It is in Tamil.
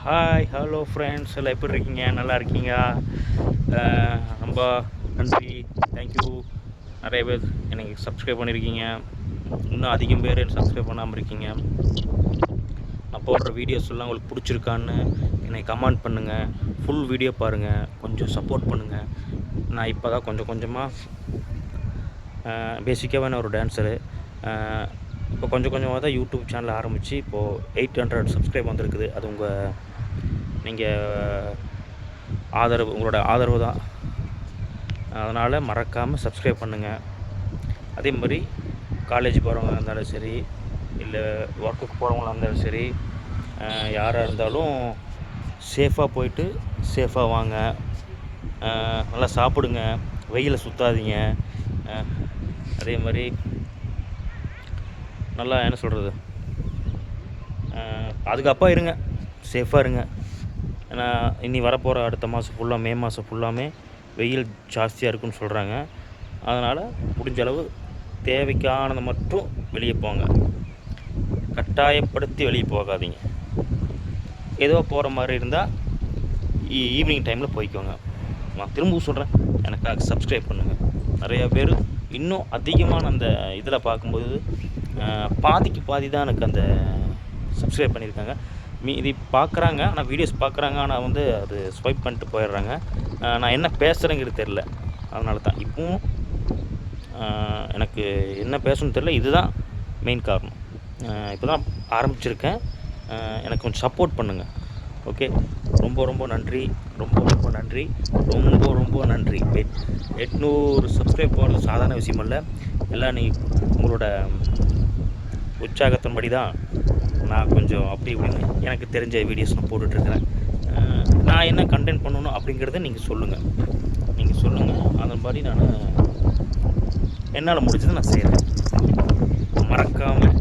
ஹாய் ஹலோ ஃப்ரெண்ட்ஸ் எல்லாம் எப்படி இருக்கீங்க? நல்லா இருக்கீங்க? ரொம்ப நன்றி, தேங்க்யூ. நிறைய பேர் எனக்கு சப்ஸ்கிரைப் பண்ணியிருக்கீங்க. இன்னும் அதிகம் பேர் சப்ஸ்கிரைப் பண்ணாமல் இருக்கீங்க. நான் போடுற வீடியோஸ் எல்லாம் உங்களுக்கு பிடிச்சிருக்கான்னு என்னை கமெண்ட் பண்ணுங்கள். ஃபுல் வீடியோ பாருங்கள், கொஞ்சம் சப்போர்ட் பண்ணுங்கள். நான் இப்போ தான் கொஞ்சம் கொஞ்சமாக பேசிக்காக நான் ஒரு டான்ஸரு. இப்போ கொஞ்சம் கொஞ்சமாக தான் யூடியூப் சேனல் ஆரம்பித்து இப்போது 800 சப்ஸ்கிரைப் வந்திருக்குது. அது நீங்கள் உங்களோட ஆதரவு தான். அதனால் மறக்காமல் சப்ஸ்கிரைப் பண்ணுங்கள். அதே மாதிரி காலேஜ் போகிறவங்க இருந்தாலும் சரி, இல்லை ஒர்க்குக்கு போகிறவங்களா இருந்தாலும் சரி, யாராக இருந்தாலும் சேஃபாக போயிட்டு சேஃபாக வாங்க. நல்லா சாப்பிடுங்க, வெயிலில் சுற்றாதீங்க. அதே மாதிரி நல்லா என்ன சொல்கிறது, பாதுகாப்பாக இருங்க, சேஃபாக இருங்க. ஏன்னா இனி வரப்போகிற அடுத்த மாதம் ஃபுல்லாக, மே மாதம் ஃபுல்லாமே வெயில் ஜாஸ்தியாக இருக்குன்னு சொல்கிறாங்க. அதனால் முடிஞ்ச அளவு தேவைக்கானதை மட்டும் வெளியே போங்க. கட்டாயப்படுத்தி வெளியே போகாதீங்க. ஏதோ போகிற மாதிரி இருந்தால் ஈவினிங் டைமில் போய்க்கோங்க. நான் திரும்ப சொல்கிறேன், எனக்காக சப்ஸ்கிரைப் பண்ணுங்கள். நிறையா பேர் இன்னும் அதிகமான அந்த இதில் பார்க்கும்போது பாதிக்கு பாதி தான் எனக்கு அந்த சப்ஸ்கிரைப் பண்ணியிருக்காங்க. மீதி பார்க்குறாங்க, ஆனால் வீடியோஸ் பார்க்குறாங்க, ஆனால் அது ஸ்வைப் பண்ணிட்டு போயிடுறாங்க. நான் என்ன பேசுகிறேங்கிறது தெரில. அதனால தான் இப்போவும் எனக்கு என்ன பேசணும்னு தெரில. இதுதான் மெயின் காரணம். இப்போ தான் ஆரம்பிச்சிருக்கேன். எனக்கு கொஞ்சம் சப்போர்ட் பண்ணுங்கள். ஓகே, ரொம்ப ரொம்ப நன்றி, ரொம்ப ரொம்ப நன்றி, ரொம்ப ரொம்ப நன்றி. 800 சப்ஸ்கிரைப் போகிறது சாதாரண விஷயம் இல்லை. எல்லாம் உங்களோட உற்சாகத்தின்படி தான் நான் கொஞ்சம் அப்படி இப்படின்னு எனக்கு தெரிஞ்ச வீடியோஸ் நான் போட்டுட்ருக்கிறேன். நான் என்ன கண்டென்ட் பண்ணணும் அப்படிங்கிறத நீங்கள் சொல்லுங்கள். அதன் மாதிரி நான் என்னால் முடிஞ்சதை நான் செய்கிறேன். மறக்காமல்